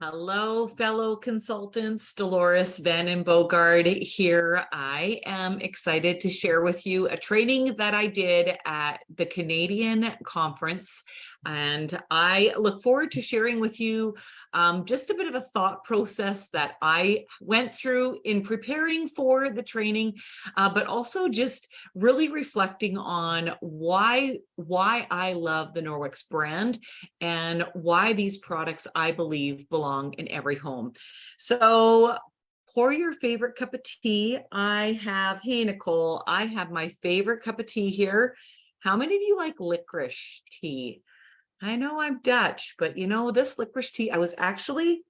Hello, fellow consultants. Dolores Van and Bogard here. I am excited to share with you a training that I did at the Canadian conference. And I look forward to sharing with you just a bit of a thought process that I went through in preparing for the training, but also just really reflecting on why I love the Norwex brand and why these products I believe belong in every home. So pour your favorite cup of tea. Hey Nicole, I have my favorite cup of tea here. How many of you like licorice tea? I know I'm Dutch, but this licorice tea,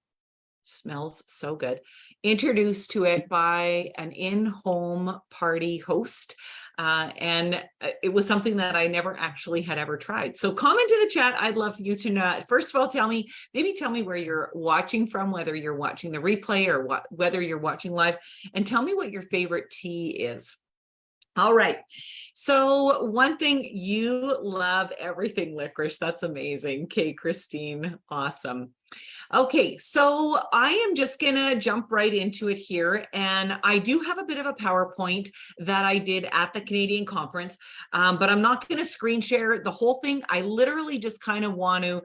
smells so good, introduced to it by an in-home party host. And it was something that I never actually had ever tried. So comment in the chat. I'd love you to know. First of all, tell me where you're watching from, whether you're watching the replay or whether you're watching live, and tell me what your favorite tea is. All right. So one thing, you love everything licorice. That's amazing. Okay, Christine. Awesome. Okay, so I am just going to jump right into it here. And I do have a bit of a PowerPoint that I did at the Canadian conference, but I'm not going to screen share the whole thing. I literally just kind of want to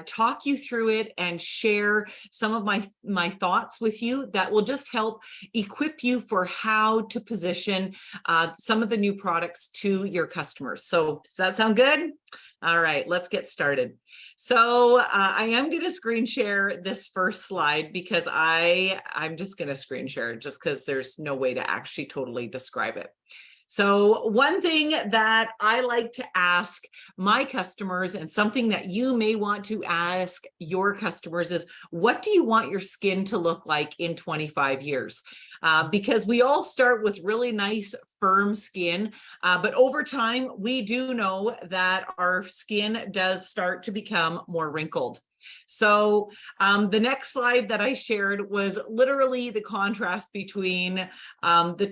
talk you through it and share some of my thoughts with you that will just help equip you for how to position some of the new products to your customers. So does that sound good? All right, let's get started. So I am going to screen share this first slide because I'm just going to screen share it just because there's no way to actually totally describe it. So one thing that I like to ask my customers, and something that you may want to ask your customers, is what do you want your skin to look like in 25 years? Because we all start with really nice, firm skin, but over time, we do know that our skin does start to become more wrinkled. So the next slide that I shared was literally the contrast between the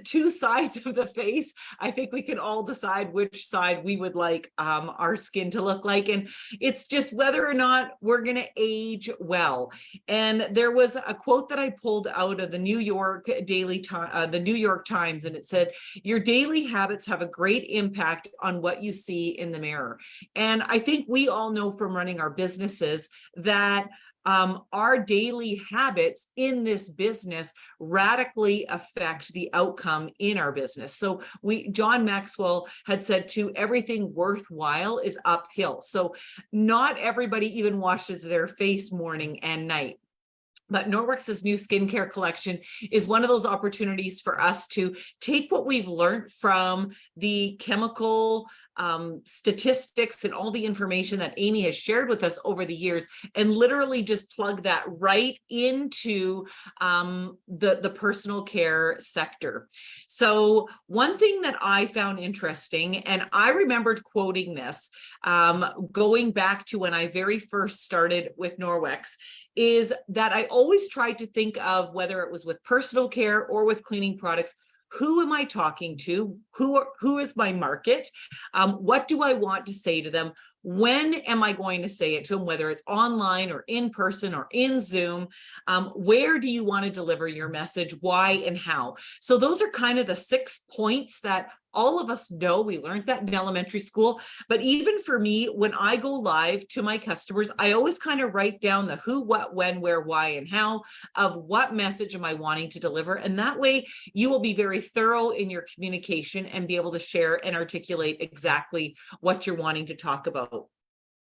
two sides of the face. I think we can all decide which side we would like our skin to look like, and it's just whether or not we're going to age well. And there was a quote that I pulled out of the New York Times, and it said, "Your daily habits have a great impact on what you see in the mirror." And I think we all know from running our businesses that our daily habits in this business radically affect the outcome in our business. So John Maxwell had said too, everything worthwhile is uphill. So not everybody even washes their face morning and night. But Norwex's new skincare collection is one of those opportunities for us to take what we've learned from the chemical statistics and all the information that Amy has shared with us over the years, and literally just plug that right into the personal care sector. So one thing that I found interesting, and I remembered quoting this going back to when I very first started with Norwex, is that I always tried to think of, whether it was with personal care or with cleaning products, who am I talking to? Who is my market? What do I want to say to them? When am I going to say it to them, whether it's online or in person or in Zoom? Where do you want to deliver your message? Why and how? So those are kind of the 6 points that all of us know. We learned that in elementary school. But even for me, when I go live to my customers, I always kind of write down the who, what, when, where, why, and how of what message am I wanting to deliver. And that way you will be very thorough in your communication and be able to share and articulate exactly what you're wanting to talk about.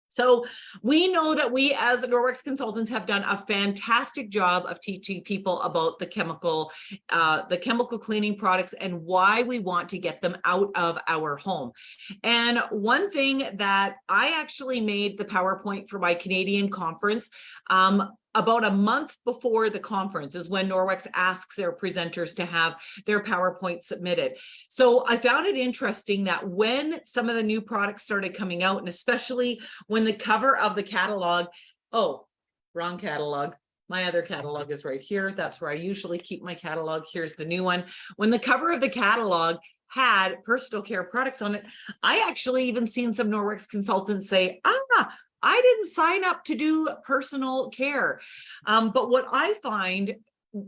So we know that we as Norwex consultants have done a fantastic job of teaching people about the chemical cleaning products and why we want to get them out of our home. And one thing that I actually made the PowerPoint for my Canadian conference about a month before the conference is when Norwex asks their presenters to have their PowerPoint submitted. So I found it interesting that when some of the new products started coming out, and especially when the cover of the catalog, oh, wrong catalog. My other catalog is right here. That's where I usually keep my catalog. Here's the new one. When the cover of the catalog had personal care products on it, I actually even seen some Norwex consultants say, I didn't sign up to do personal care. But what I find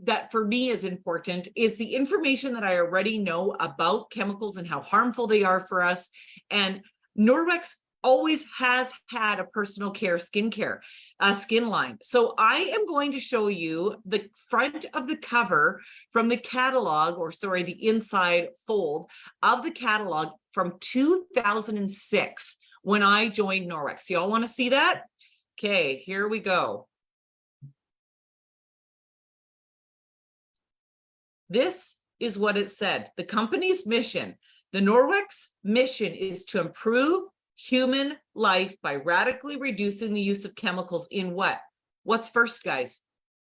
that for me is important is the information that I already know about chemicals and how harmful they are for us. And Norwex always has had a personal care skincare skin line. So I am going to show you the front of the cover from the catalog, or sorry, the inside fold of the catalog from 2006 when I joined Norwex. Y'all want to see that? Okay, here we go. This is what it said. The company's mission, the Norwex mission, is to improve human life by radically reducing the use of chemicals in what? What's first, guys?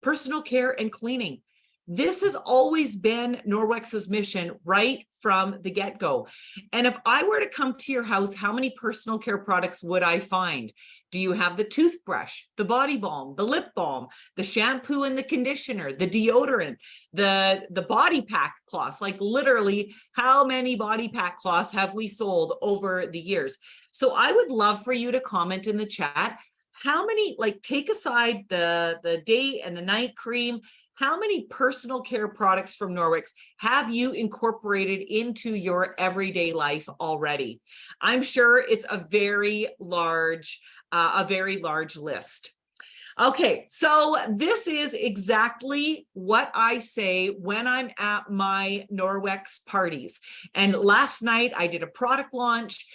Personal care and cleaning. This has always been Norwex's mission right from the get-go. And if I were to come to your house, how many personal care products would I find? Do you have the toothbrush, the body balm, the lip balm, the shampoo and the conditioner, the deodorant, the body pack cloths? Like literally, how many body pack cloths have we sold over the years? So I would love for you to comment in the chat. How many, like, take aside the day and the night cream, how many personal care products from Norwex have you incorporated into your everyday life already? I'm sure it's a very large list. Okay, so this is exactly what I say when I'm at my Norwex parties. And last night I did a product launch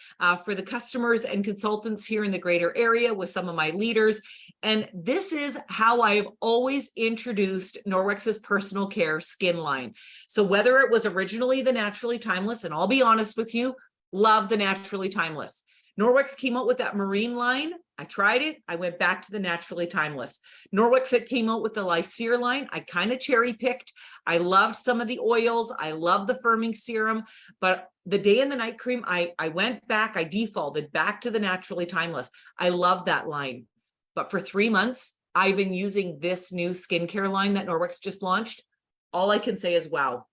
for the customers and consultants here in the greater area with some of my leaders. And this is how I've always introduced Norwex's personal care skin line. So whether it was originally the Naturally Timeless, and I'll be honest with you, love the Naturally Timeless. Norwex came out with that marine line. I tried it. I went back to the Naturally Timeless. Norwex that came out with the Lyseer line. I kind of cherry picked. I loved some of the oils. I love the firming serum, but the day and the night cream, I went back, I defaulted back to the Naturally Timeless. I love that line. But for 3 months, I've been using this new skincare line that Norwex just launched. All I can say is, wow,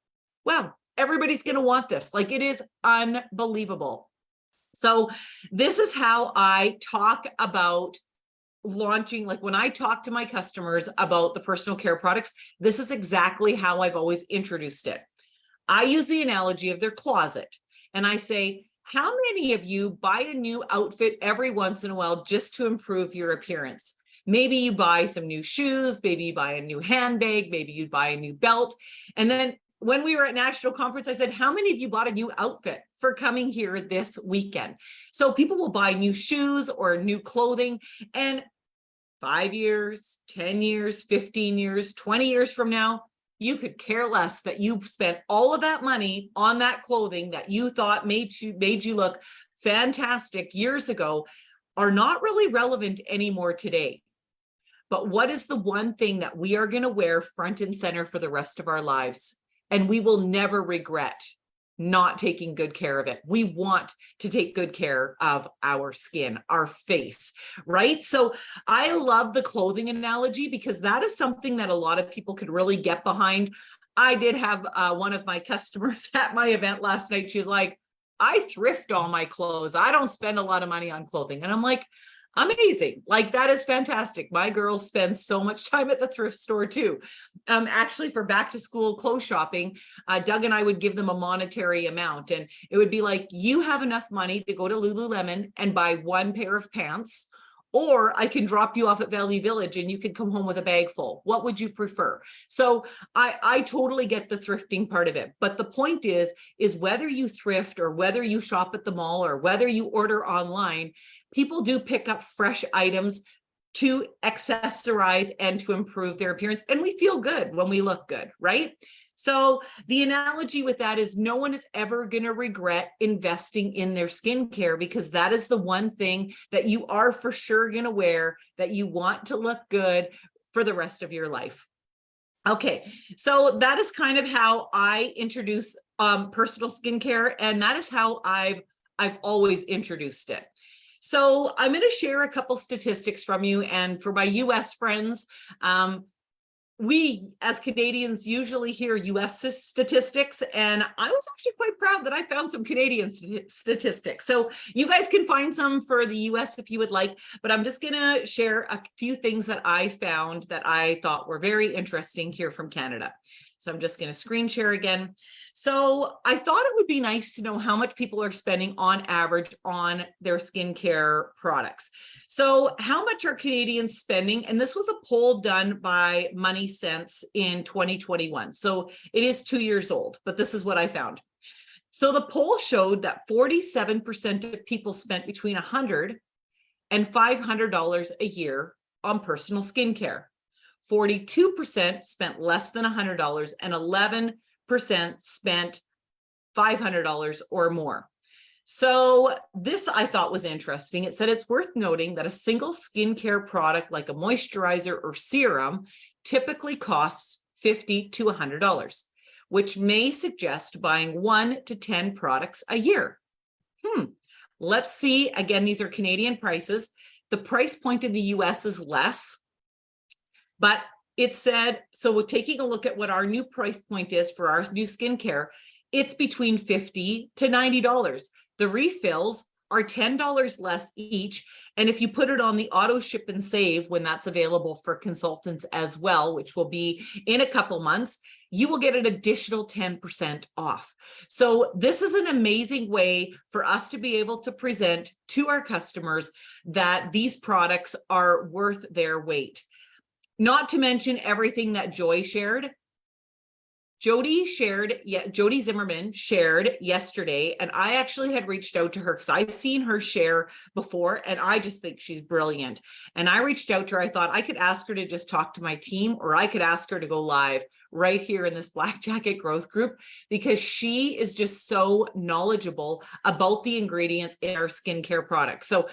everybody's going to want this. Like, it is unbelievable. So this is how I talk about launching. Like when I talk to my customers about the personal care products, this is exactly how I've always introduced it. I use the analogy of their closet, and I say, how many of you buy a new outfit every once in a while just to improve your appearance? Maybe you buy some new shoes, maybe you buy a new handbag, maybe you buy a new belt. And then when we were at National Conference, I said, how many of you bought a new outfit for coming here this weekend? So people will buy new shoes or new clothing, and 5 years, 10 years, 15 years, 20 years from now, you could care less that you spent all of that money on that clothing that you thought made you look fantastic years ago, are not really relevant anymore today. But what is the one thing that we are going to wear front and center for the rest of our lives? And we will never regret not taking good care of it. We want to take good care of our skin, our face, right? So I love the clothing analogy because that is something that a lot of people could really get behind. I did have one of my customers at my event last night. She's like, I thrift all my clothes. I don't spend a lot of money on clothing. And I'm like, amazing. Like, that is fantastic. My girls spend so much time at the thrift store too. Actually, for back to school clothes shopping, Doug and I would give them a monetary amount, and it would be like, you have enough money to go to Lululemon and buy one pair of pants, or I can drop you off at Valley Village and you can come home with a bag full. What would you prefer? So I totally get the thrifting part of it. But the point is whether you thrift or whether you shop at the mall or whether you order online, people do pick up fresh items to accessorize and to improve their appearance. And we feel good when we look good, right? So the analogy with that is no one is ever going to regret investing in their skincare, because that is the one thing that you are for sure going to wear, that you want to look good for the rest of your life. Okay, so that is kind of how I introduce personal skincare, and that is how I've always introduced it. So I'm going to share a couple statistics from you, and for my US friends, we as Canadians usually hear US statistics, and I was actually quite proud that I found some Canadian statistics. So you guys can find some for the US if you would like, but I'm just gonna share a few things that I found that I thought were very interesting here from Canada. So I'm just gonna screen share again. So I thought it would be nice to know how much people are spending on average on their skincare products. So how much are Canadians spending? And this was a poll done by Money Sense in 2021. So it is 2 years old, but this is what I found. So the poll showed that 47% of people spent between $100 and $500 a year on personal skincare. 42% spent less than $100 and 11% spent $500 or more. So this I thought was interesting. It said it's worth noting that a single skincare product like a moisturizer or serum typically costs $50 to $100, which may suggest buying 1 to 10 products a year. Let's see. Again, these are Canadian prices. The price point in the US is less, but it said, so we're taking a look at what our new price point is for our new skincare. It's between $50 to $90. The refills are $10 less each. And if you put it on the auto ship and save, when that's available for consultants as well, which will be in a couple months, you will get an additional 10% off. So this is an amazing way for us to be able to present to our customers that these products are worth their weight. Not to mention everything that Joy shared. Jody Zimmerman shared yesterday, and I actually had reached out to her because I've seen her share before, and I just think she's brilliant. And I reached out to her. I thought I could ask her to just talk to my team, or I could ask her to go live right here in this Black Jacket Growth Group, because she is just so knowledgeable about the ingredients in our skincare products. So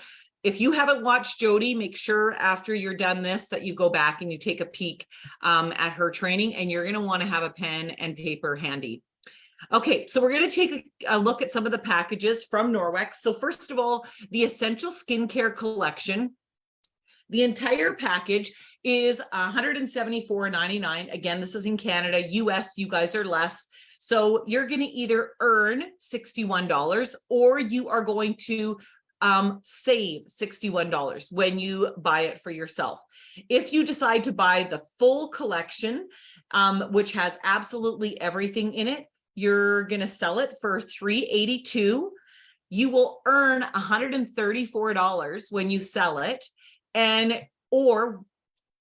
if you haven't watched Jody, make sure after you're done this that you go back and you take a peek at her training, and you're going to want to have a pen and paper handy. Okay, so we're going to take a look at some of the packages from Norwex. So first of all, the Essential Skincare Collection. The entire package is $174.99. Again, this is in Canada. US, you guys are less. So you're going to either earn $61 or you are going to save $61 when you buy it for yourself. If you decide to buy the full collection, which has absolutely everything in it, you're going to sell it for $382. You will earn $134 when you sell it, or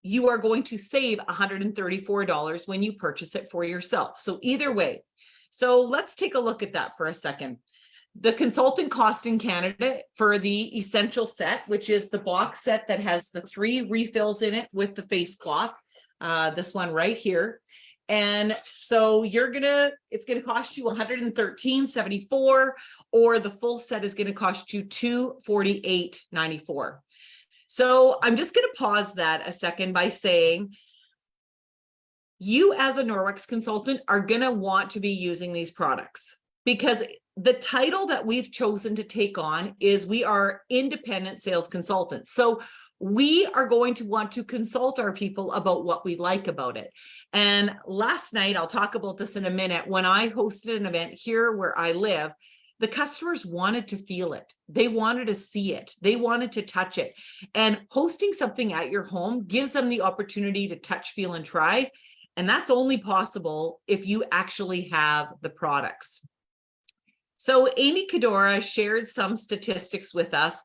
you are going to save $134 when you purchase it for yourself. So either way. So let's take a look at that for a second. The consultant cost in Canada for the essential set, which is the box set that has the 3 refills in it with the face cloth, this one right here. And so it's gonna cost you $113.74, or the full set is gonna cost you $248.94. So I'm just gonna pause that a second by saying, you as a Norwex consultant are gonna want to be using these products, because the title that we've chosen to take on is we are independent sales consultants. So we are going to want to consult our people about what we like about it. And last night, I'll talk about this in a minute, when I hosted an event here where I live, the customers wanted to feel it. They wanted to see it. They wanted to touch it. And hosting something at your home gives them the opportunity to touch, feel, and try. And that's only possible if you actually have the products. So Amy Cadora shared some statistics with us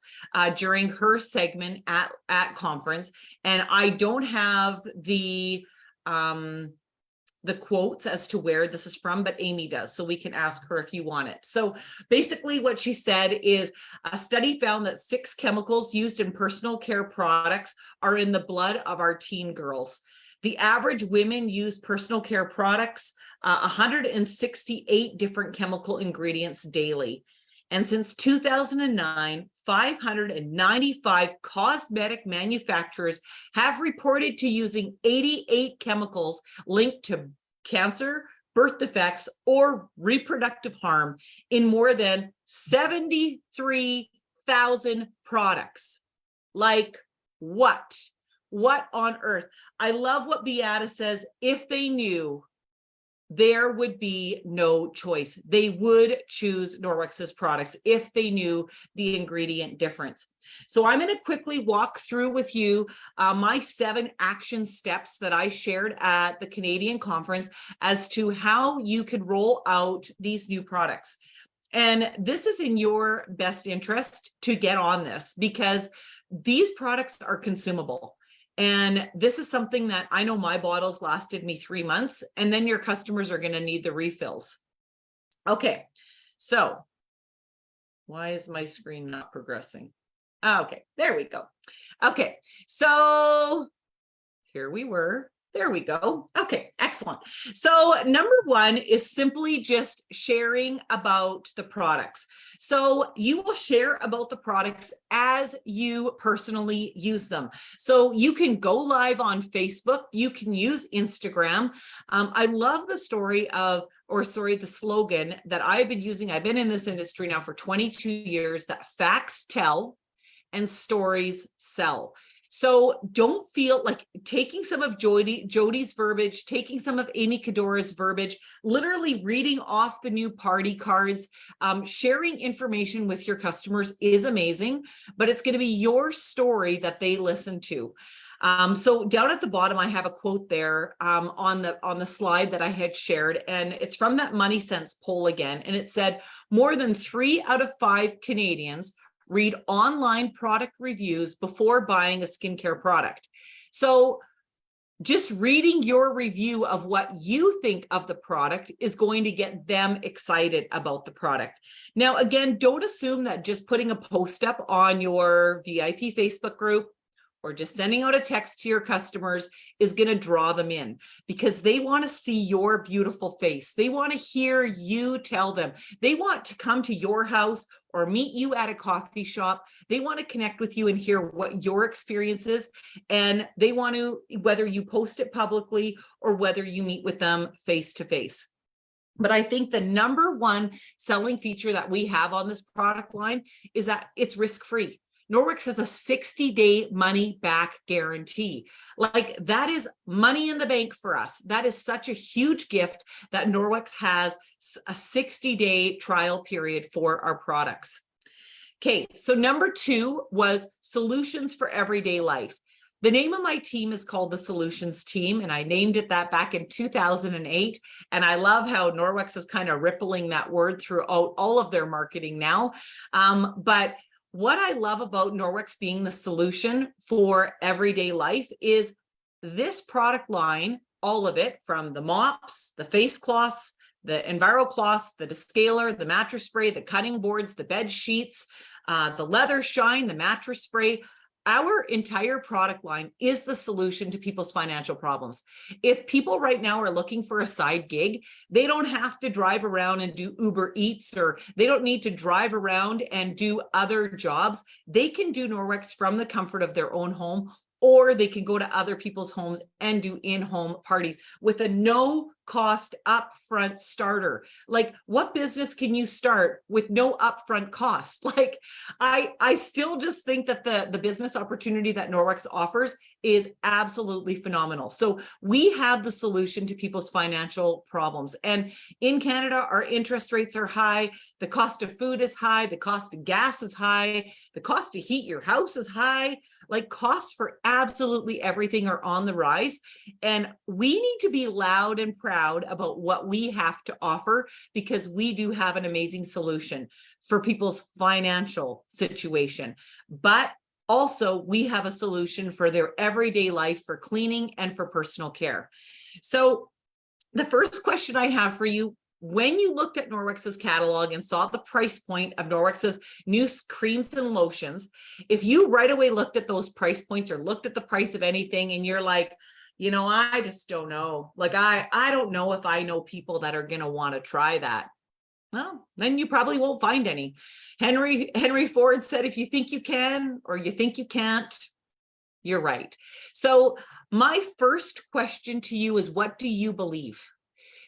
during her segment at conference, and I don't have the quotes as to where this is from, but Amy does, so we can ask her if you want it. So basically what she said is a study found that 6 chemicals used in personal care products are in the blood of our teen girls. The average women use personal care products, 168 different chemical ingredients daily. And since 2009, 595 cosmetic manufacturers have reported to using 88 chemicals linked to cancer, birth defects, or reproductive harm in more than 73,000 products. Like what? What on earth? I love what Beata says. If they knew, there would be no choice. They would choose Norwex's products if they knew the ingredient difference. So I'm going to quickly walk through with you my 7 action steps that I shared at the Canadian conference as to how you could roll out these new products. And this is in your best interest to get on this, because these products are consumable. And this is something that I know my bottles lasted me 3 months, and then your customers are going to need the refills. Okay, so why is my screen not progressing? Okay, there we go. Okay, so here we were. There we go. Okay, excellent. So number 1 is simply just sharing about the products. So you will share about the products as you personally use them. So you can go live on Facebook. You can use Instagram. I love the the slogan that I've been using. I've been in this industry now for 22 years, that facts tell and stories sell. So don't feel like taking some of Jody's verbiage, taking some of Amy Cadora's verbiage, literally reading off the new party cards, sharing information with your customers is amazing, but it's going to be your story that they listen to. So down at the bottom, I have a quote there on the slide that I had shared, and it's from that Money Sense poll again. And it said, more than 3 out of 5 Canadians read online product reviews before buying a skincare product. So just reading your review of what you think of the product is going to get them excited about the product. Now, again, don't assume that just putting a post up on your VIP Facebook group or just sending out a text to your customers is going to draw them in, because they want to see your beautiful face. They want to hear you tell them. They want to come to your house or meet you at a coffee shop. They want to connect with you and hear what your experience is. And they want to, whether you post it publicly or whether you meet with them face to face. But I think the number 1 selling feature that we have on this product line is that it's risk-free. Norwex has a 60-day money back guarantee. Like, that is money in the bank for us. That is such a huge gift that Norwex has a 60-day trial period for our products. Okay, so number 2 was solutions for everyday life. The name of my team is called the Solutions Team, and I named it that back in 2008. And I love how Norwex is kind of rippling that word throughout all of their marketing now. But what I love about Norwex being the solution for everyday life is this product line, all of it, from the mops, the face cloths, the Enviro cloths, the descaler, the mattress spray, the cutting boards, the bed sheets, the leather shine, the mattress spray. Our entire product line is the solution to people's financial problems. If people right now are looking for a side gig, they don't have to drive around and do Uber Eats, or they don't need to drive around and do other jobs. They can do Norwex from the comfort of their own home, or they can go to other people's homes and do in-home parties with a no cost upfront starter. Like, what business can you start with no upfront cost? Like, I still just think that the business opportunity that Norwex offers is absolutely phenomenal. So we have the solution to people's financial problems. And in Canada, our interest rates are high. The cost of food is high. The cost of gas is high. The cost to heat your house is high. Like, costs for absolutely everything are on the rise. And we need to be loud and proud about what we have to offer, because we do have an amazing solution for people's financial situation. But also, we have a solution for their everyday life, for cleaning and for personal care. So the first question I have for you, when you looked at Norwex's catalog and saw the price point of Norwex's new creams and lotions, if you right away looked at those price points or looked at the price of anything and you're like, you know, I just don't know. Like, I don't know if I know people that are going to want to try that. Well, then you probably won't find any. Henry Ford said, if you think you can or you think you can't, you're right. So my first question to you is, what do you believe?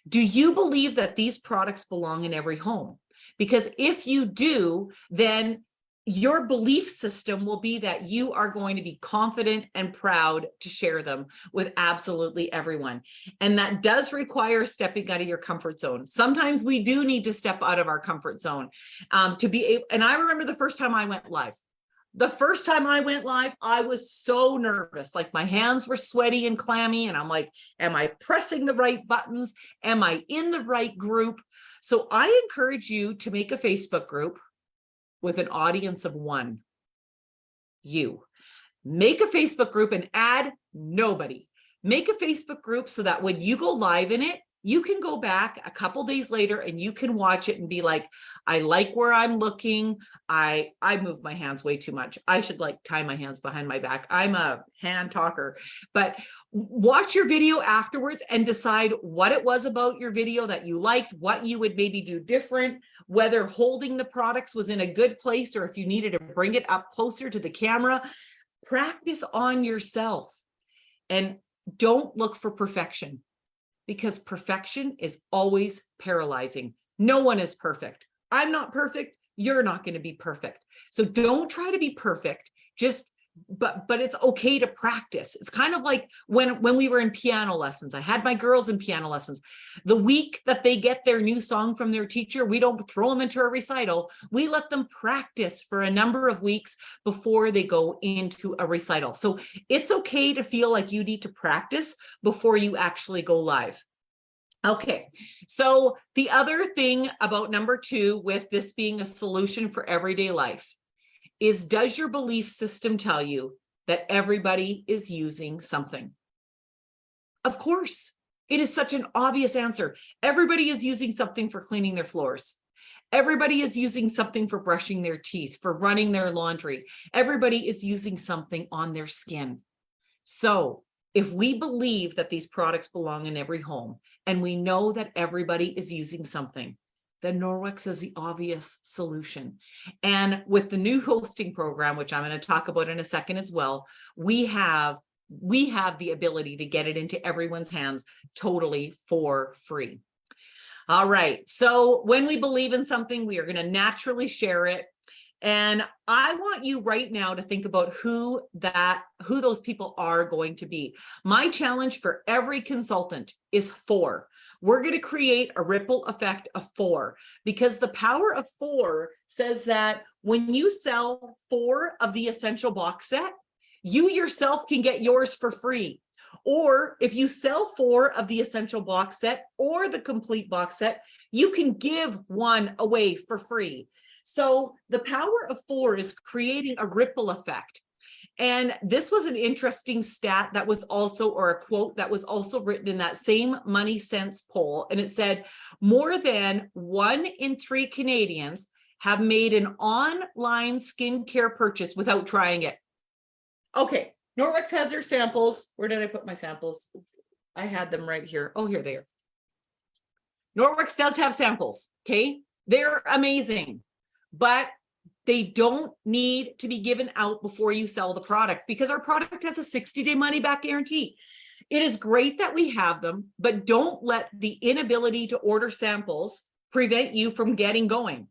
Do you believe that these products belong in every home? Because if you do, then your belief system will be that you are going to be confident and proud to share them with absolutely everyone. And that does require stepping out of your comfort zone. Sometimes we do need to step out of our comfort zone to be able. And I remember the first time I went live. The first time I went live, I was so nervous. Like my hands were sweaty and clammy. And I'm like, am I pressing the right buttons? Am I in the right group? So I encourage you to make a Facebook group with an audience of one. You make a Facebook group and add nobody. Make a Facebook group so that when you go live in it, you can go back a couple days later and you can watch it and be like, I like where I'm looking. I move my hands way too much. I should like tie my hands behind my back. I'm a hand talker, but watch your video afterwards and decide what it was about your video that you liked, what you would maybe do different, whether holding the products was in a good place or if you needed to bring it up closer to the camera. Practice on yourself and don't look for perfection, because perfection is always paralyzing. No one is perfect. I'm not perfect. You're not going to be perfect. So don't try to be perfect. But it's okay to practice. It's kind of like when we were in piano lessons. I had my girls in piano lessons. The week that they get their new song from their teacher, we don't throw them into a recital. We let them practice for a number of weeks before they go into a recital. So it's okay to feel like you need to practice before you actually go live. Okay, so the other thing about number 2, with this being a solution for everyday life, is, does your belief system tell you that everybody is using something? Of course, it is such an obvious answer. Everybody is using something for cleaning their floors. Everybody is using something for brushing their teeth, for running their laundry. Everybody is using something on their skin. So if we believe that these products belong in every home, and we know that everybody is using something, then Norwex is the obvious solution. And with the new hosting program, which I'm going to talk about in a second as well, we have the ability to get it into everyone's hands totally for free. All right. So when we believe in something, we are going to naturally share it. And I want you right now to think about who those people are going to be. My challenge for every consultant is 4. We're going to create a ripple effect of 4, because the power of 4 says that when you sell 4 of the essential box set, you yourself can get yours for free. Or if you sell 4 of the essential box set or the complete box set, you can give 1 away for free. So the power of 4 is creating a ripple effect. And this was an interesting stat that was also, or a quote that was also written in that same Money Sense poll. And it said, more than 1 in 3 Canadians have made an online skincare purchase without trying it. Okay, Norwex has their samples. Where did I put my samples? I had them right here. Oh, here they are. Norwex does have samples, okay? They're amazing, but they don't need to be given out before you sell the product, because our product has a 60-day money-back guarantee. It is great that we have them, but don't let the inability to order samples prevent you from getting going.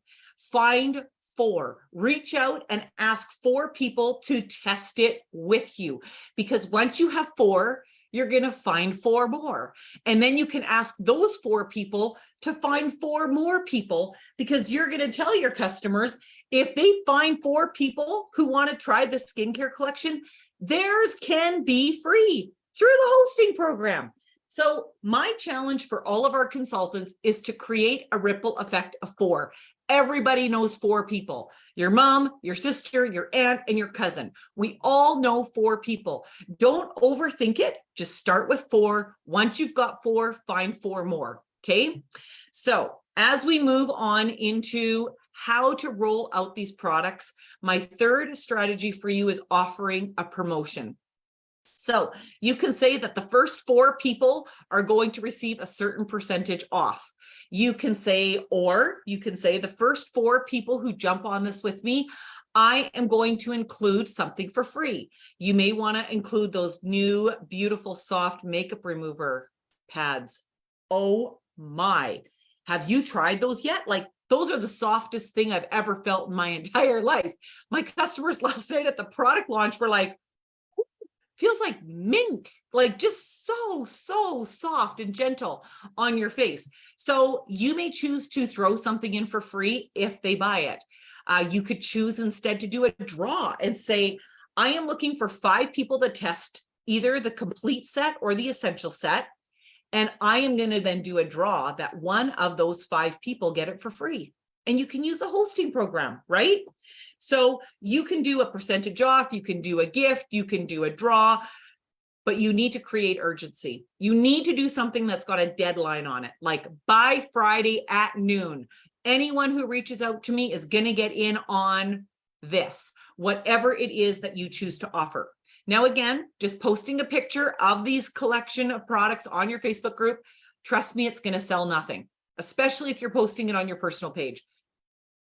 Find 4, reach out and ask 4 people to test it with you, because once you have 4, you're going to find 4 more. And then you can ask those 4 people to find 4 more people, because you're going to tell your customers, if they find 4 people who want to try the skincare collection, theirs can be free through the hosting program. So my challenge for all of our consultants is to create a ripple effect of 4. Everybody knows 4 people: your mom, your sister, your aunt, and your cousin. We all know 4 people. Don't overthink it. Just start with 4. Once you've got 4, find 4 more. Okay. So as we move on into how to roll out these products, my 3rd strategy for you is offering a promotion. So you can say that the first 4 people are going to receive a certain percentage off. You can say the first 4 people who jump on this with me, I am going to include something for free. You may want to include those new beautiful soft makeup remover pads. Oh my, have you tried those yet? Like, those are the softest thing I've ever felt in my entire life. My customers last night at the product launch were like, feels like mink, like just so soft and gentle on your face. So you may choose to throw something in for free if they buy it. You could choose instead to do a draw and say, I am looking for 5 people to test either the complete set or the essential set. And I am going to then do a draw that one of those 5 people get it for free. And you can use the hosting program, right? So you can do a percentage off, you can do a gift, you can do a draw, but you need to create urgency. You need to do something that's got a deadline on it, like by Friday at noon. Anyone who reaches out to me is going to get in on this, whatever it is that you choose to offer. Now, again, just posting a picture of these collection of products on your Facebook group, trust me, it's going to sell nothing, especially if you're posting it on your personal page.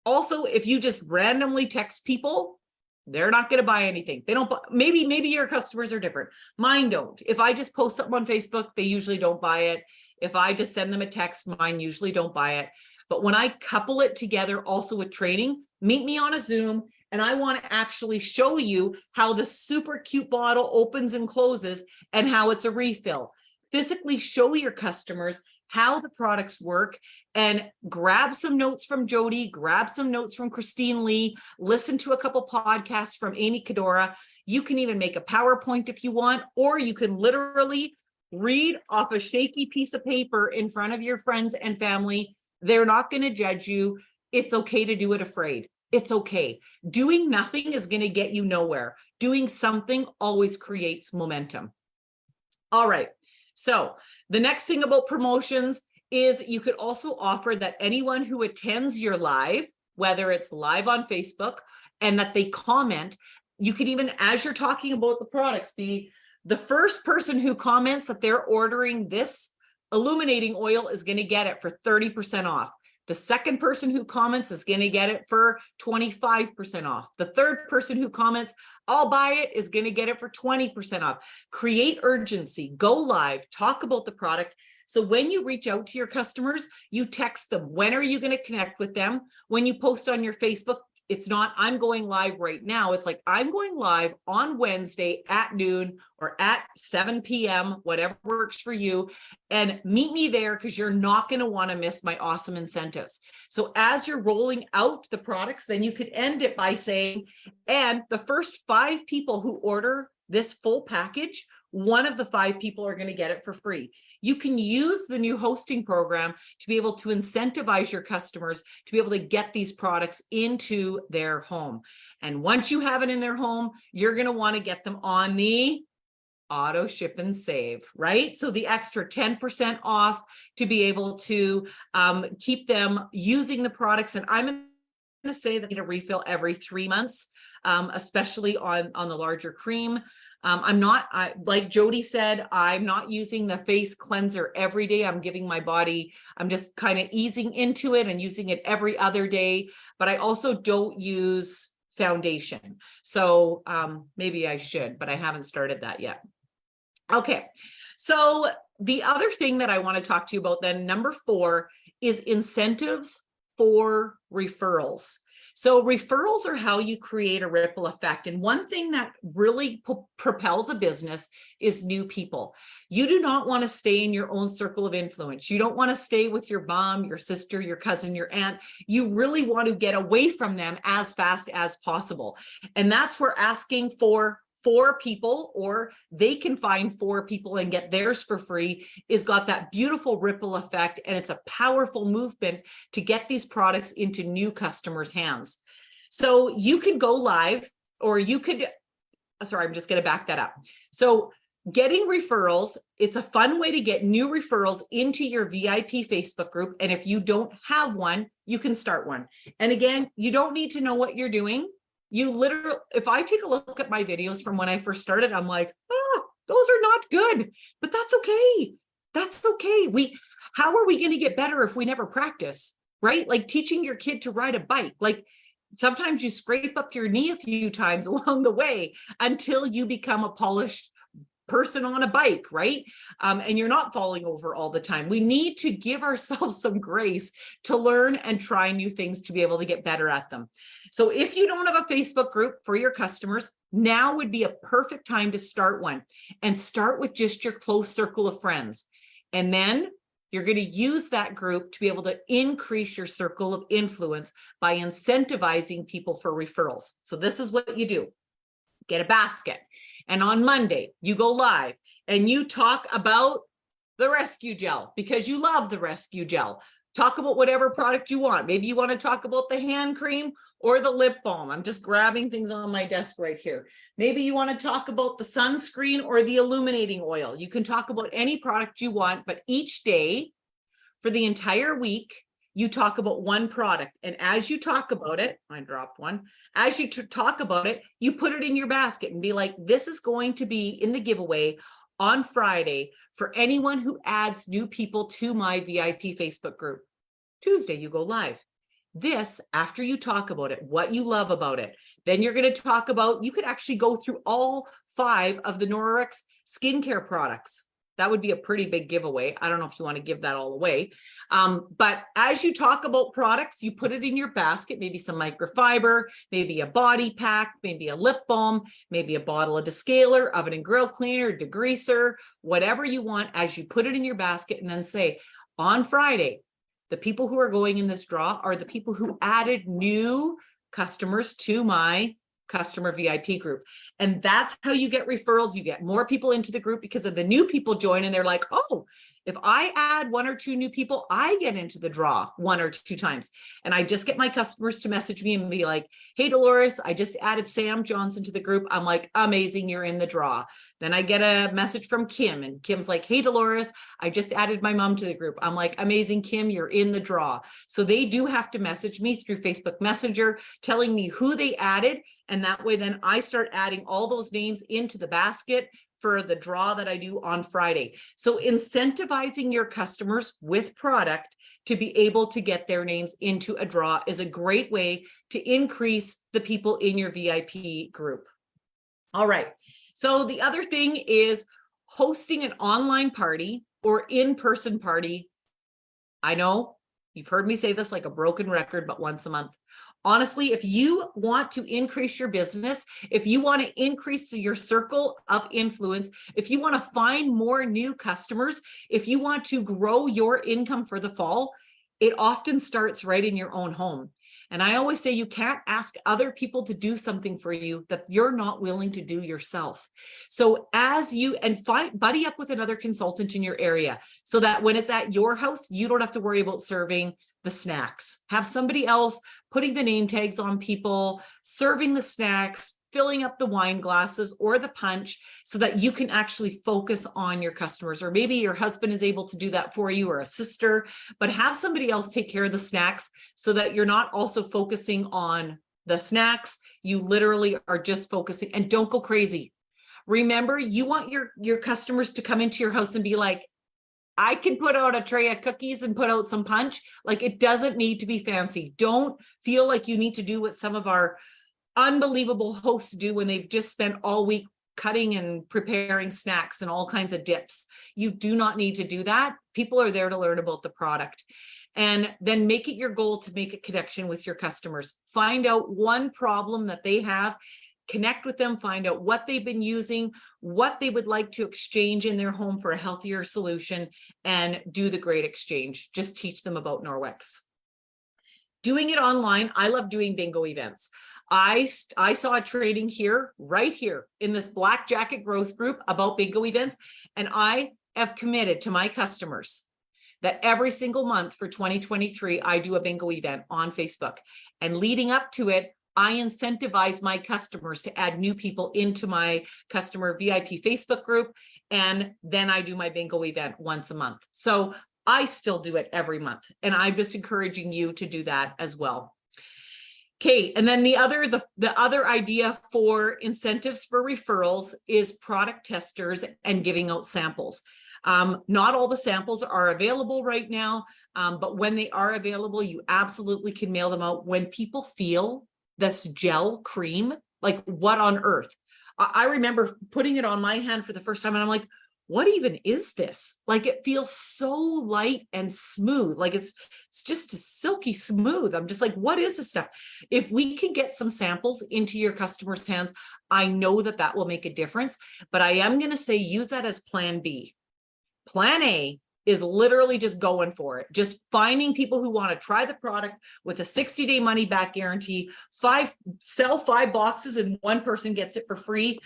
Also, if you just randomly text people, they're not going to buy anything. They don't, maybe your customers are different. Mine don't. If I just post something on Facebook, they usually don't buy it. If I just send them a text, mine usually don't buy it. But when I couple it together also with training, meet me on a Zoom, and I want to actually show you how the super cute bottle opens and closes and how it's a refill. Physically show your customers how the products work, and grab some notes from Jody, grab some notes from Christine Lee, listen to a couple podcasts from Amy Cadora. You can even make a PowerPoint if you want, or you can literally read off a shaky piece of paper in front of your friends and family. They're not going to judge you. It's okay to do it afraid. It's okay. Doing nothing is going to get you nowhere. Doing something always creates momentum. All right. So the next thing about promotions is you could also offer that anyone who attends your live, whether it's live on Facebook and that they comment, you could even, as you're talking about the products, be the first person who comments that they're ordering this illuminating oil is going to get it for 30% off. The second person who comments is going to get it for 25% off. The third person who comments, I'll buy it, is going to get it for 20% off. Create urgency, go live, talk about the product. So when you reach out to your customers, you text them, when are you going to connect with them? When you post on your Facebook, it's not, I'm going live right now. It's like, I'm going live on Wednesday at noon or at 7 p.m., whatever works for you. And meet me there because you're not going to want to miss my awesome incentives. So as you're rolling out the products, then you could end it by saying, and the first 5 people who order this full package, one of the 5 people are going to get it for free. You can use the new hosting program to be able to incentivize your customers to be able to get these products into their home. And once you have it in their home, you're going to want to get them on the auto ship and save, right? So the extra 10% off to be able to keep them using the products. And I'm going to say that you need a refill every 3 months, especially on the larger cream. Like Jody said, I'm not using the face cleanser every day. I'm giving my body, I'm just kind of easing into it and using it every other day, but I also don't use foundation. So maybe I should, but I haven't started that yet. Okay. So the other thing that I want to talk to you about then, number 4, is incentives for referrals. So referrals are how you create a ripple effect. And one thing that really propels a business is new people. You do not want to stay in your own circle of influence. You don't want to stay with your mom, your sister, your cousin, your aunt. You really want to get away from them as fast as possible. And that's where asking for 4 people, or they can find 4 people and get theirs for free, is got that beautiful ripple effect. And it's a powerful movement to get these products into new customers' hands. So you could go live, or you could, sorry, I'm just going to back that up. So getting referrals, it's a fun way to get new referrals into your VIP Facebook group. And if you don't have one, you can start one. And again, you don't need to know what you're doing. You literally, if I take a look at my videos from when I first started, I'm like, oh, those are not good, but that's okay. That's okay. How are we going to get better if we never practice, right? Like teaching your kid to ride a bike. Like sometimes you scrape up your knee a few times along the way until you become a polished person on a bike, right? And you're not falling over all the time. We need to give ourselves some grace to learn and try new things to be able to get better at them. So if you don't have a Facebook group for your customers, now would be a perfect time to start one, and start with just your close circle of friends. And then you're going to use that group to be able to increase your circle of influence by incentivizing people for referrals. So this is what you do. Get a basket. And on Monday, you go live and you talk about the rescue gel because you love the rescue gel. Talk about whatever product you want. Maybe you want to talk about the hand cream or the lip balm. I'm just grabbing things on my desk right here. Maybe you want to talk about the sunscreen or the illuminating oil. You can talk about any product you want, but each day for the entire week, you talk about one product. And as you talk about it, I dropped one. As you talk about it, you put it in your basket and be like, this is going to be in the giveaway on Friday for anyone who adds new people to my VIP Facebook group. Tuesday, you go live. This, after you talk about it, what you love about it, then you're going to talk about, you could actually go through all 5 of the Norwex skincare products. That would be a pretty big giveaway. I don't know if you want to give that all away. But as you talk about products, you put it in your basket, maybe some microfiber, maybe a body pack, maybe a lip balm, maybe a bottle of descaler, oven and grill cleaner, degreaser, whatever you want, as you put it in your basket, and then say, on Friday, the people who are going in this draw are the people who added new customers to my customer VIP group. And that's how you get referrals. You get more people into the group because of the new people join and they're like, oh, if I add 1 or 2 new people, I get into the draw 1 or 2 times. And I just get my customers to message me and be like, hey, Dolores, I just added Sam Johnson to the group. I'm like, amazing, you're in the draw. Then I get a message from Kim and Kim's like, hey, Dolores, I just added my mom to the group. I'm like, amazing, Kim, you're in the draw. So they do have to message me through Facebook Messenger, telling me who they added. And that way, then I start adding all those names into the basket for the draw that I do on Friday. So incentivizing your customers with product to be able to get their names into a draw is a great way to increase the people in your VIP group. All right. So the other thing is hosting an online party or in-person party. I know you've heard me say this like a broken record, but once a month. Honestly, if you want to increase your business, if you want to increase your circle of influence, if you want to find more new customers, if you want to grow your income for the fall, it often starts right in your own home. And I always say you can't ask other people to do something for you that you're not willing to do yourself. So as you, and buddy up with another consultant in your area so that when it's at your house, you don't have to worry about serving the snacks. Have somebody else putting the name tags on people, serving the snacks, filling up the wine glasses or the punch so that you can actually focus on your customers. Or maybe your husband is able to do that for you, or a sister, but have somebody else take care of the snacks so that you're not also focusing on the snacks. You literally are just focusing, and don't go crazy. Remember, you want your customers to come into your house and be like, I can put out a tray of cookies and put out some punch. Like, it doesn't need to be fancy. Don't feel like you need to do what some of our unbelievable hosts do when they've just spent all week cutting and preparing snacks and all kinds of dips. You do not need to do that. People are there to learn about the product. And then make it your goal to make a connection with your customers. Find out one problem that they have, connect with them, find out what they've been using, what they would like to exchange in their home for a healthier solution, and do the great exchange. Just teach them about Norwex. Doing it online, I love doing bingo events. I saw a training here, right here in this Black Jacket Growth Group about bingo events, and I have committed to my customers that every single month for 2023, I do a bingo event on Facebook. And leading up to it, I incentivize my customers to add new people into my customer VIP Facebook group. And then I do my bingo event once a month. So I still do it every month. And I'm just encouraging you to do that as well. Okay, and then the other idea for incentives for referrals is product testers and giving out samples. Not all the samples are available right now, but when they are available, you absolutely can mail them out. When people feel this gel cream, like, what on earth? I remember putting it on my hand for the first time and I'm like, what even is this? Like, it feels so light and smooth. Like it's just silky smooth. I'm just like, what is this stuff? If we can get some samples into your customers' hands, I know that that will make a difference, but I am going to say use that as plan B. Plan A is literally just going for it, just finding people who want to try the product with a 60-day money back guarantee, sell 5 boxes and one person gets it for free.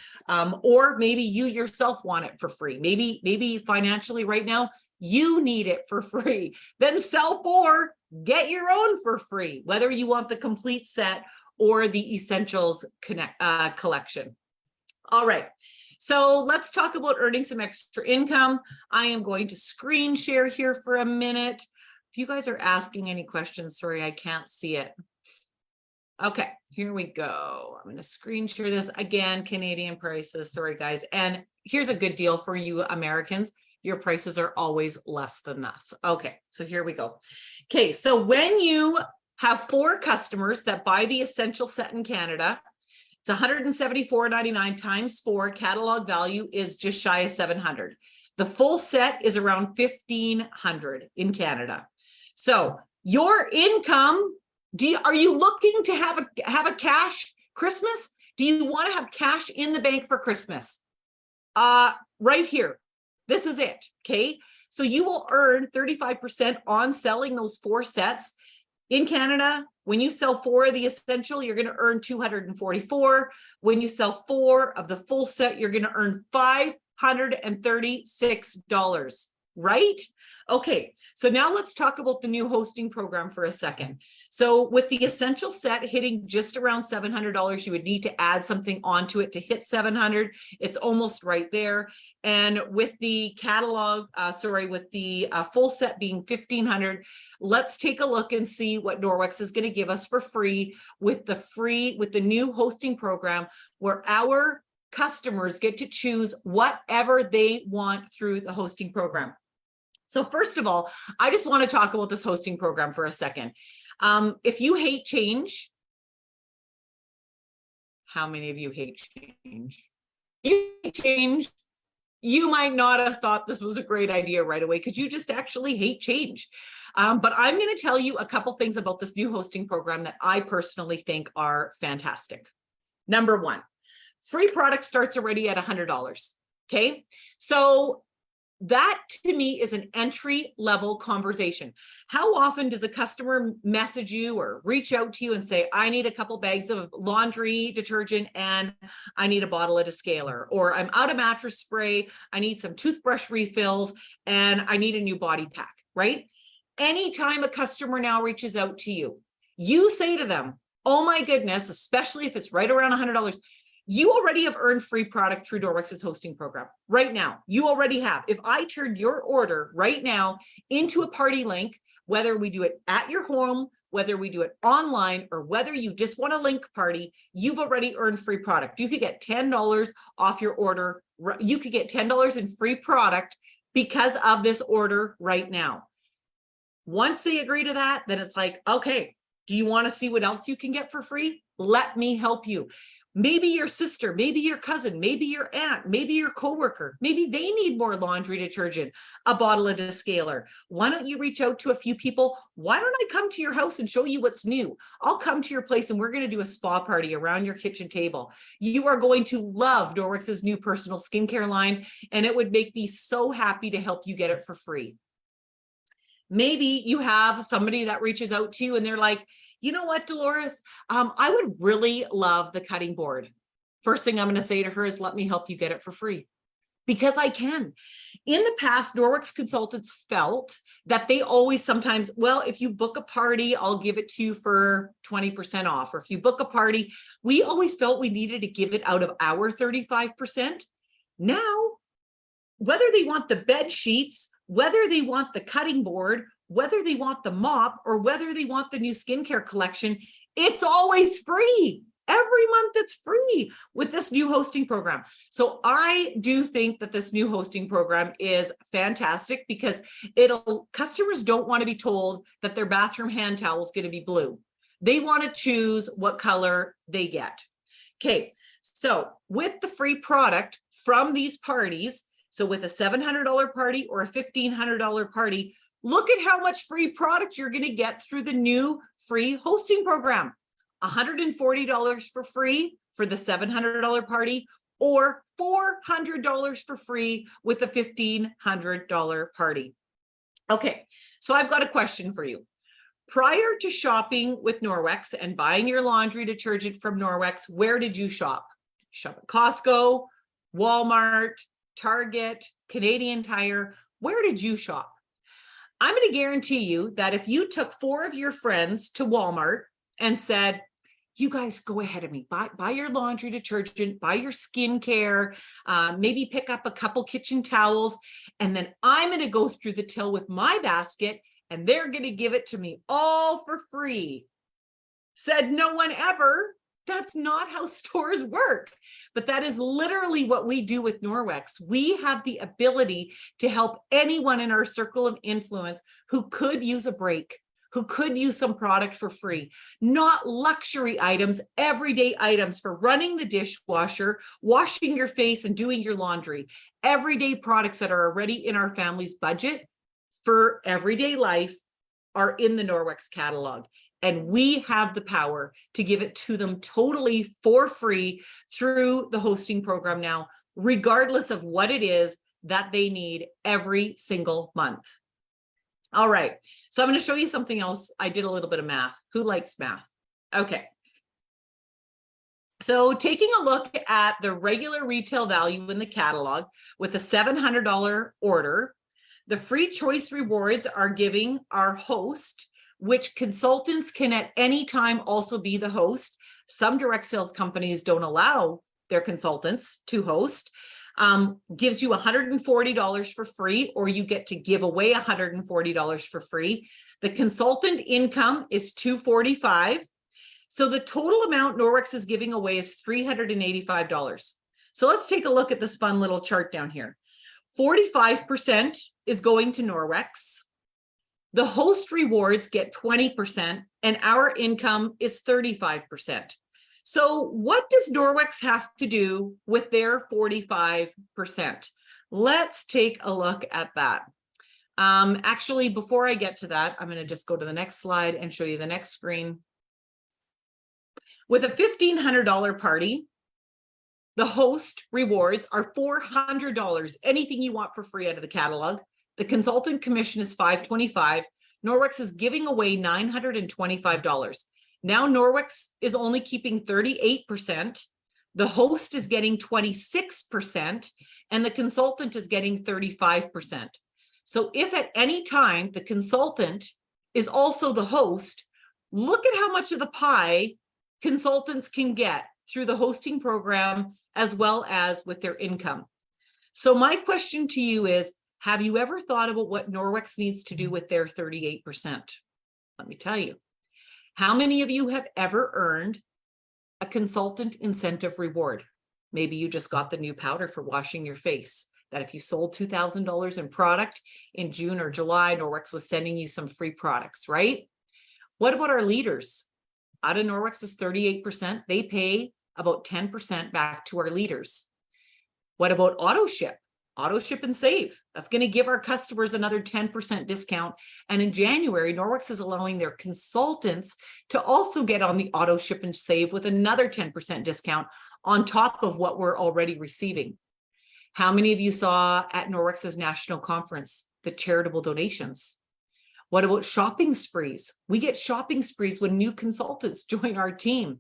Or maybe you yourself want it for free. Maybe financially right now, you need it for free. Then sell 4, get your own for free, whether you want the complete set or the essentials collection. All right. So let's talk about earning some extra income. I am going to screen share here for a minute. If you guys are asking any questions, sorry, I can't see it. Okay, here we go. I'm going to screen share this again, Canadian prices. Sorry, guys. And here's a good deal for you Americans. Your prices are always less than this. Okay, so here we go. Okay, so when you have 4 customers that buy the essential set in Canada, it's $174.99 times 4. Catalog value is just shy of $700. The full set is around $1,500 in Canada. So your income, are you looking to have a cash Christmas? Do you want to have cash in the bank for Christmas? Right here. This is it. Okay. So you will earn 35% on selling those 4 sets. In Canada, when you sell 4 of the essential, you're going to earn $244. When you sell 4 of the full set, you're going to earn $536, right? Okay, so now let's talk about the new hosting program for a second. So with the essential set hitting just around $700, you would need to add something onto it to hit $700. It's almost right there. And with the catalog, with the full set being $1,500, let's take a look and see what Norwex is going to give us for free with the new hosting program, where our customers get to choose whatever they want through the hosting program. So first of all, I just want to talk about this hosting program for a second. If you hate change, how many of you hate change? You hate change. You might not have thought this was a great idea right away because you just actually hate change. But I'm going to tell you a couple things about this new hosting program that I personally think are fantastic. Number 1, free product starts already at $100. Okay, so that to me is an entry level conversation. How often does a customer message you or reach out to you and say, I need a couple bags of laundry detergent and I need a bottle of descaler, or I'm out of mattress spray, I need some toothbrush refills and I need a new body pack, right? Anytime a customer now reaches out to you, you say to them, oh my goodness, especially if it's right around $100, you already have earned free product through Norwex's hosting program right now. You already have. If I turned your order right now into a party link, whether we do it at your home, whether we do it online, or whether you just want a link party, you've already earned free product. You could get $10 off your order. You could get $10 in free product because of this order right now. Once they agree to that, then it's like, okay, do you want to see what else you can get for free? Let me help you. Maybe your sister, maybe your cousin, maybe your aunt, maybe your coworker, maybe they need more laundry detergent, a bottle of descaler. Why don't you reach out to a few people? Why don't I come to your house and show you what's new? I'll come to your place and we're going to do a spa party around your kitchen table. You are going to love Norwex's new personal skincare line, and it would make me so happy to help you get it for free. Maybe you have somebody that reaches out to you and they're like, you know what, Dolores, I would really love the cutting board. First thing I'm going to say to her is, let me help you get it for free, because I can. In the past, Norwex consultants felt that they always sometimes, well, if you book a party, I'll give it to you for 20% off. Or if you book a party, we always felt we needed to give it out of our 35%. Now, whether they want the bed sheets, whether they want the cutting board, whether they want the mop, or whether they want the new skincare collection, it's always free. Every month it's free with this new hosting program. So I do think that this new hosting program is fantastic, because customers don't want to be told that their bathroom hand towel is going to be blue. They want to choose what color they get. Okay. So with the free product from these parties, so with a $700 party or a $1,500 party, look at how much free product you're going to get through the new free hosting program. $140 for free for the $700 party, or $400 for free with the $1,500 party. Okay, so I've got a question for you. Prior to shopping with Norwex and buying your laundry detergent from Norwex, where did you shop? Shop at Costco, Walmart, Target, Canadian Tire. Where did you shop? I'm going to guarantee you that if you took 4 of your friends to Walmart and said, you guys go ahead of me, buy your laundry detergent, buy your skincare, maybe pick up a couple kitchen towels, and then I'm going to go through the till with my basket and they're going to give it to me all for free. Said no one ever. That's not how stores work. But that is literally what we do with Norwex. We have the ability to help anyone in our circle of influence who could use a break, who could use some product for free, not luxury items, everyday items for running the dishwasher, washing your face and doing your laundry, everyday products that are already in our family's budget for everyday life are in the Norwex catalog. And we have the power to give it to them totally for free through the hosting program now, regardless of what it is that they need every single month. All right, so I'm going to show you something else. I did a little bit of math. Who likes math? Okay. So taking a look at the regular retail value in the catalog with a $700 order, the free choice rewards are giving our host, which consultants can at any time also be the host. Some direct sales companies don't allow their consultants to host. Gives you $140 for free, or you get to give away $140 for free. The consultant income is $245. So the total amount Norwex is giving away is $385. So let's take a look at this fun little chart down here. 45% is going to Norwex. The host rewards get 20%, and our income is 35%. So what does Norwex have to do with their 45%? Let's take a look at that. Actually, before I get to that, I'm going to just go to the next slide and show you the next screen. With a $1,500 party, the host rewards are $400, anything you want for free out of the catalog. The consultant commission is $525. Norwex is giving away $925. Now Norwex is only keeping 38%. The host is getting 26%, and the consultant is getting 35%. So if at any time the consultant is also the host, look at how much of the pie consultants can get through the hosting program as well as with their income. So my question to you is, have you ever thought about what Norwex needs to do with their 38%? Let me tell you. How many of you have ever earned a consultant incentive reward? Maybe you just got the new powder for washing your face, that if you sold $2,000 in product in June or July, Norwex was sending you some free products, right? What about our leaders? Out of Norwex's 38%, they pay about 10% back to our leaders. What about auto ship? Auto ship and save. That's going to give our customers another 10% discount. And in January, Norwex is allowing their consultants to also get on the auto ship and save with another 10% discount on top of what we're already receiving. How many of you saw at Norwex's national conference the charitable donations? What about shopping sprees? We get shopping sprees when new consultants join our team.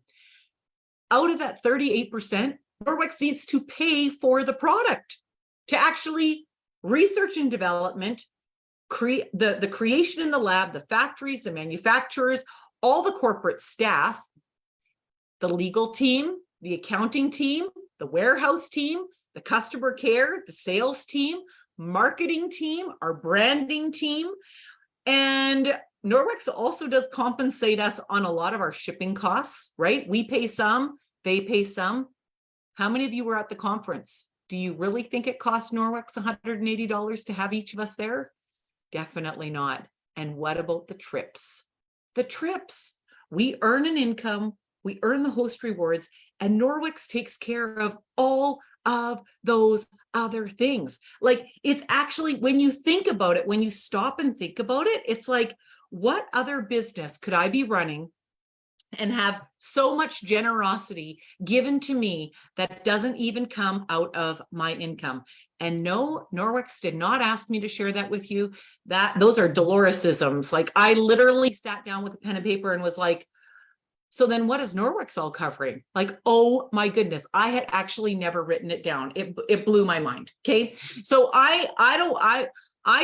Out of that 38%, Norwex needs to pay for the product, to actually research and development, create the creation in the lab, the factories, the manufacturers, all the corporate staff, the legal team, the accounting team, the warehouse team, the customer care, the sales team, marketing team, our branding team. And Norwex also does compensate us on a lot of our shipping costs, right? We pay some, they pay some. How many of you were at the conference? Do you really think it costs Norwex $180 to have each of us there? Definitely not. And what about the trips? The trips. We earn an income we earn the host rewards, and Norwex takes care of all of those other things. Like, it's actually, when you think about it, when you stop and think about it, it's like, what other business could I be running and have so much generosity given to me that doesn't even come out of my income? And no, Norwex did not ask me to share that with you. Those are Doloresisms. Like, I literally sat down with a pen and paper and was like, so then what is Norwex all covering? Like, oh my goodness, I had actually never written it down. It blew my mind. Okay. So I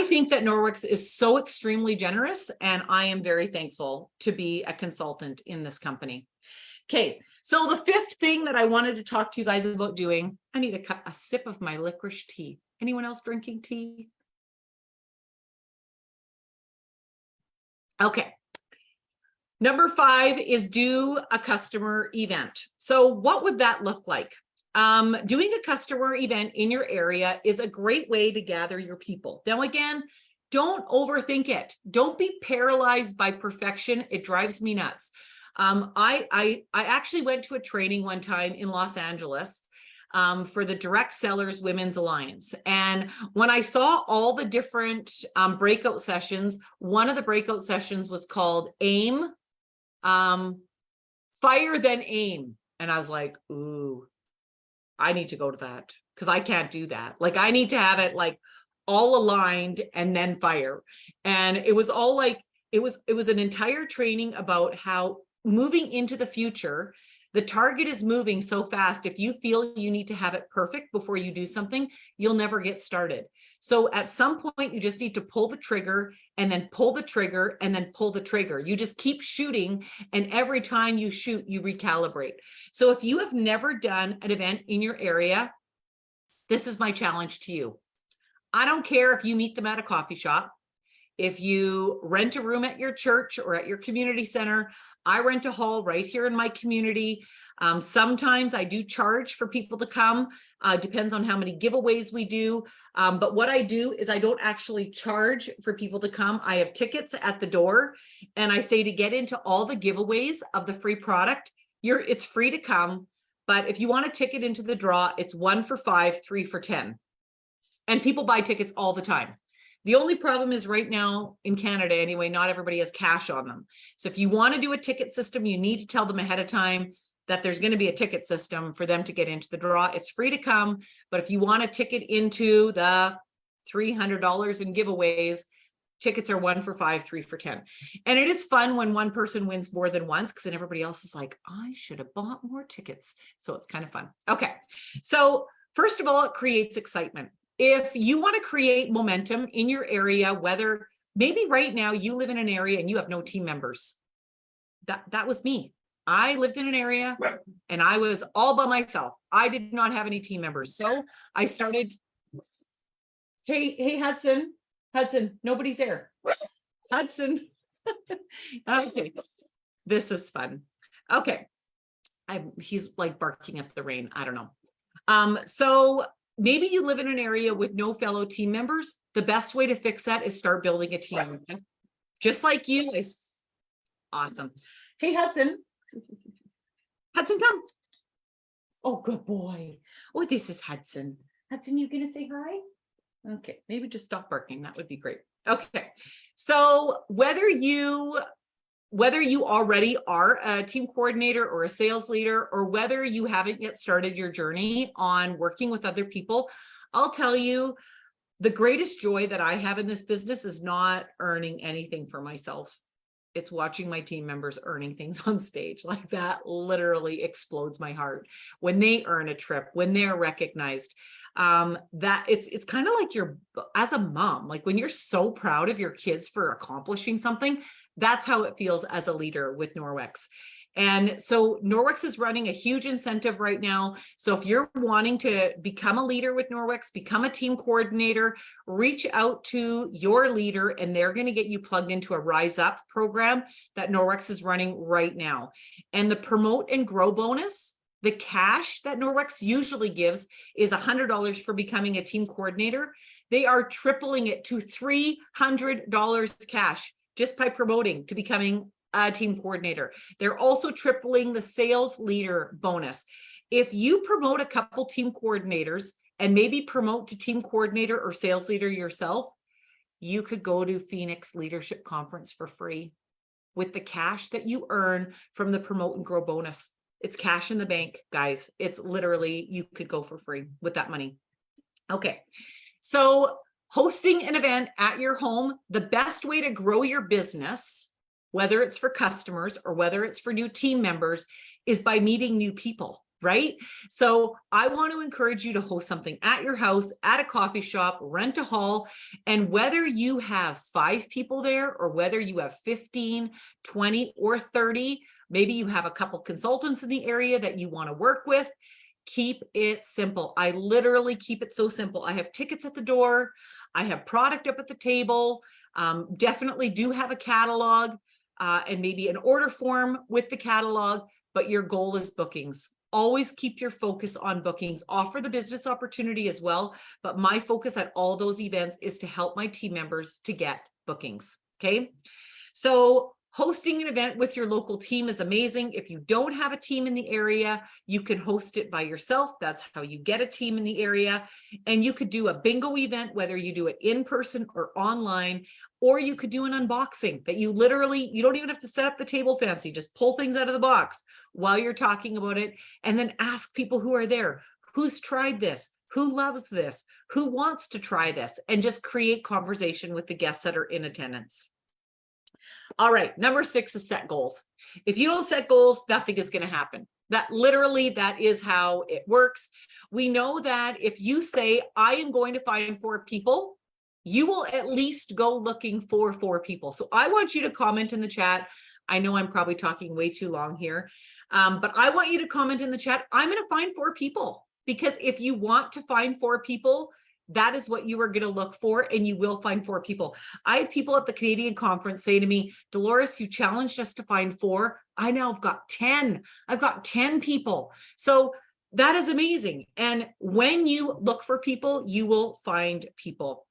think that Norwex is so extremely generous, and I am very thankful to be a consultant in this company. Okay. So the fifth thing that I wanted to talk to you guys about doing, I need a sip of my licorice tea. Anyone else drinking tea? Okay. Number 5 is do a customer event. So what would that look like? Doing a customer event in your area is a great way to gather your people. Now, again, don't overthink it. Don't be paralyzed by perfection. It drives me nuts. I actually went to a training one time in Los Angeles for the Direct Sellers Women's Alliance. And when I saw all the different breakout sessions, one of the breakout sessions was called AIM, Fire Then Aim. And I was like, ooh, I need to go to that, because I can't do that. Like, I need to have it like all aligned and then fire. And it was all like, it was an entire training about how moving into the future, the target is moving so fast. If you feel you need to have it perfect before you do something, you'll never get started. So at some point, you just need to pull the trigger, and then pull the trigger, and then pull the trigger. You just keep shooting, and every time you shoot, you recalibrate. So if you have never done an event in your area, this is my challenge to you. I don't care if you meet them at a coffee shop, if you rent a room at your church or at your community center. I rent a hall right here in my community. Sometimes I do charge for people to come. Depends on how many giveaways we do. But what I do is I don't actually charge for people to come. I have tickets at the door, and I say, to get into all the giveaways of the free product, it's free to come. But if you want a ticket into the draw, it's 1 for 5, 3 for 10. And people buy tickets all the time. The only problem is right now in Canada anyway, not everybody has cash on them. So if you want to do a ticket system, you need to tell them ahead of time that there's going to be a ticket system for them to get into the draw. It's free to come, but if you want a ticket into the $300 in giveaways, tickets are 1 for 5, 3 for 10. And it is fun when one person wins more than once, because then everybody else is like, I should have bought more tickets. So it's kind of fun. Okay. So first of all, it creates excitement. If you want to create momentum in your area, whether maybe right now you live in an area and you have no team members. That was me. I lived in an area and I was all by myself. I did not have any team members. So I started, hey, Hudson, nobody's there. Hudson. Okay. This is fun. Okay. He's like barking up the rain. I don't know. So maybe you live in an area with no fellow team members. The best way to fix that is start building a team. Just like you. Awesome. Hey, Hudson. Hudson, come. Oh, good boy. Oh, this is Hudson. Hudson, you gonna say hi? Okay, maybe just stop barking. That would be great. Okay, so whether you already are a team coordinator or a sales leader, or whether you haven't yet started your journey on working with other people, I'll tell you, the greatest joy that I have in this business is not earning anything for myself. It's watching my team members earning things on stage. Like, that literally explodes my heart when they earn a trip, when they're recognized. That it's kind of like you're, as a mom, like when you're so proud of your kids for accomplishing something, that's how it feels as a leader with Norwex. And so Norwex is running a huge incentive right now. So if you're wanting to become a leader with Norwex, become a team coordinator, reach out to your leader, and they're going to get you plugged into a Rise Up program that Norwex is running right now. And the Promote and Grow bonus, the cash that Norwex usually gives is $100 for becoming a team coordinator. They are tripling it to $300 cash just by promoting to becoming team coordinator. They're also tripling the sales leader bonus. If you promote a couple team coordinators and maybe promote to team coordinator or sales leader yourself, you could go to Phoenix Leadership Conference for free with the cash that you earn from the promote and grow bonus. It's cash in the bank, guys. It's literally, you could go for free with that money. Okay, so hosting an event at your home, the best way to grow your business, whether it's for customers or whether it's for new team members, is by meeting new people, right? So I want to encourage you to host something at your house, at a coffee shop, rent a hall, and whether you have 5 people there or whether you have 15, 20, or 30, maybe you have a couple consultants in the area that you want to work with, keep it simple. I literally keep it so simple. I have tickets at the door. I have product up at the table. Definitely do have a catalog and maybe an order form with the catalog, but your goal is bookings. Always keep your focus on bookings. Offer the business opportunity as well, but my focus at all those events is to help my team members to get bookings, okay? So hosting an event with your local team is amazing. If you don't have a team in the area, you can host it by yourself. That's how you get a team in the area. And you could do a bingo event, whether you do it in person or online, or you could do an unboxing that you literally, you don't even have to set up the table fancy, just pull things out of the box while you're talking about it, and then ask people who are there, who's tried this, who loves this, who wants to try this, and just create conversation with the guests that are in attendance. All right, number 6 is set goals. If you don't set goals, nothing is going to happen. That literally, that is how it works. We know that if you say, I am going to find 4 people, you will at least go looking for 4 people. So I want you to comment in the chat. I know I'm probably talking way too long here, but I want you to comment in the chat. I'm going to find 4 people, because if you want to find 4 people, that is what you are going to look for, and you will find 4 people. I had people at the Canadian conference say to me, Dolores, you challenged us to find 4. I now have got 10. I've got 10 people. So that is amazing. And when you look for people, you will find people.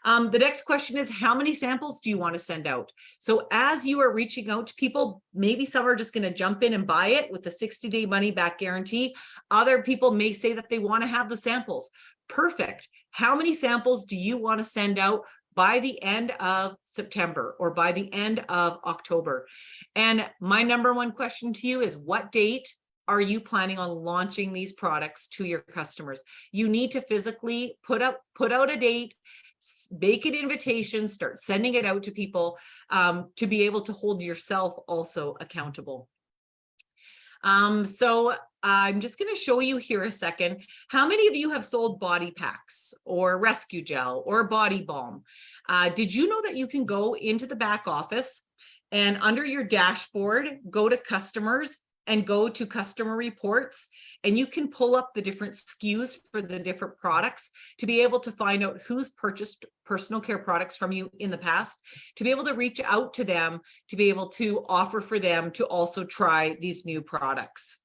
The next question is, how many samples do you want to send out? So as you are reaching out to people, maybe some are just going to jump in and buy it with the 60-day money back guarantee. Other people may say that they want to have the samples. Perfect. How many samples do you want to send out by the end of September or by the end of October? And my number one question to you is, what date are you planning on launching these products to your customers? You need to physically put out a date, make an invitation, start sending it out to people to be able to hold yourself also accountable. So I'm just going to show you here a second. How many of you have sold body packs or rescue gel or body balm? Did you know that you can go into the back office and under your dashboard, go to customers and go to customer reports, and you can pull up the different SKUs for the different products to be able to find out who's purchased personal care products from you in the past, to be able to reach out to them, to be able to offer for them to also try these new products.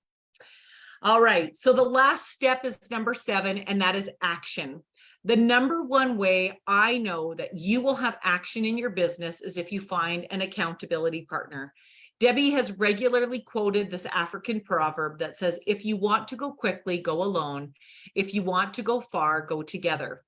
All right, so the last step is number 7, and that is action. The number one way I know that you will have action in your business is if you find an accountability partner. Debbie has regularly quoted this African proverb that says, if you want to go quickly, go alone. If you want to go far, go together.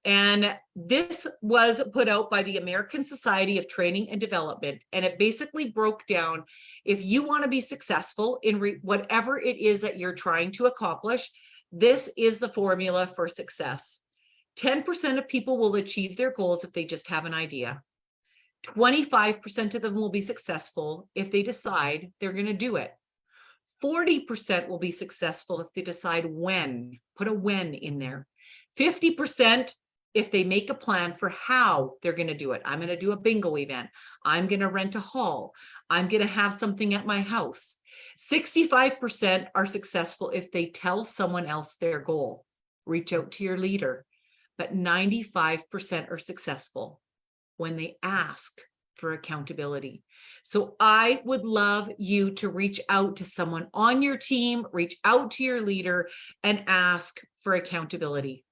And this was put out by the American Society of Training and Development. And it basically broke down, if you want to be successful in whatever it is that you're trying to accomplish, this is the formula for success. 10% of people will achieve their goals if they just have an idea. 25% of them will be successful if they decide they're going to do it. 40% will be successful if they decide when, put a when in there. 50% if they make a plan for how they're going to do it. I'm going to do a bingo event. I'm going to rent a hall. I'm going to have something at my house. 65% are successful if they tell someone else their goal. Reach out to your leader. But 95% are successful when they ask for accountability. So I would love you to reach out to someone on your team, reach out to your leader, and ask for accountability.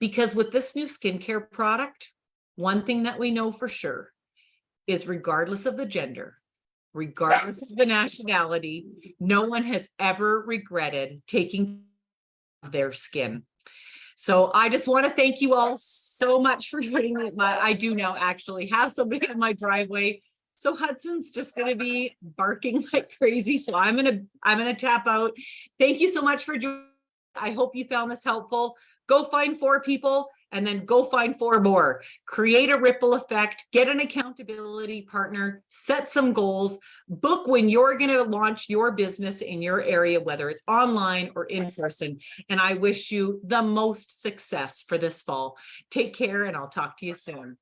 Because with this new skincare product, one thing that we know for sure is regardless of the gender, regardless of the nationality, no one has ever regretted taking their skin. So I just want to thank you all so much for joining me. I do now actually have somebody in my driveway. So Hudson's just going to be barking like crazy. So I'm going to tap out. Thank you so much for joining. I hope you found this helpful. Go find 4 people and then go find 4 more. Create a ripple effect, get an accountability partner, set some goals, book when you're going to launch your business in your area, whether it's online or in person. And I wish you the most success for this fall. Take care, and I'll talk to you soon.